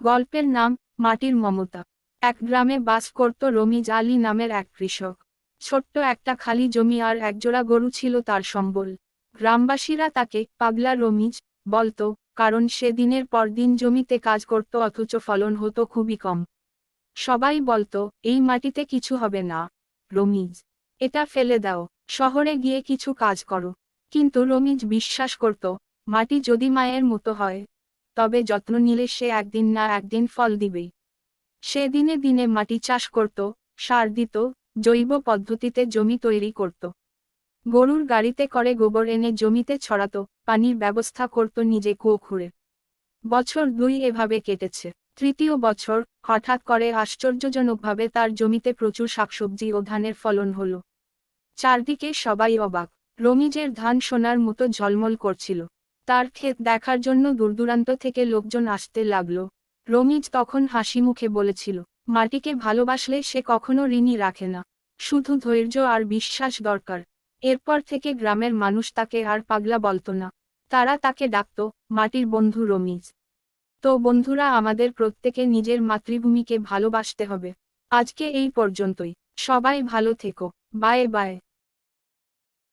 গল্পের নাম মাটির মমতা। এক গ্রামে বাস করত রমিজ আলী নামের এক কৃষক। ছোট্ট একটা খালি জমি আর একজোড়া গরু ছিল তার সম্বল। গ্রামবাসীরা তাকে পাগলা রমিজ বলতো, কারণ সে দিনের পর দিন জমিতে কাজ করত অথচ ফলন হতো খুবই কম। সবাই বলতো, এই মাটিতে কিছু হবে না রমিজ, এটা ফেলে দাও, শহরে গিয়ে কিছু কাজ করো। কিন্তু রমিজ বিশ্বাস করত, মাটি যদি মায়ের মতো হয়, তবে যত্ন নিলে সে একদিন না একদিন ফল দিবেই। সে দিনে দিনে মাটি চাষ করত, সার দিত, জৈব পদ্ধতিতে জমি তৈরি করত। গরুর গাড়িতে করে গোবর এনে জমিতে ছড়াতো, পানির ব্যবস্থা করত নিজে কুয়ো খুঁড়ে। বছর দুই এভাবে কেটেছে। তৃতীয় বছর হঠাৎ করে আশ্চর্যজনকভাবে তার জমিতে প্রচুর শাকসবজি ও ধানের ফলন হলো। চারদিকে সবাই অবাক। রমিজের ধান সোনার মতো ঝলমল করছিল। তার ক্ষেত দেখার জন্য দূরদূরান্ত থেকে লোকজন আসতে লাগলো। রমিজ তখন হাসি মুখে বলেছিল, মাটিকে ভালোবাসলে সে কখনো ঋণী রাখে না, শুধু ধৈর্য আর বিশ্বাস দরকার। এরপর থেকে গ্রামের মানুষ তাকে আর পাগলা বলতো না। তারা তাকে ডাকত মাটির বন্ধু রমিজ। তো বন্ধুরা, আমাদের প্রত্যেকে নিজের মাতৃভূমিকে ভালোবাসতে হবে। আজকে এই পর্যন্তই। সবাই ভালো থেকো। Bye bye.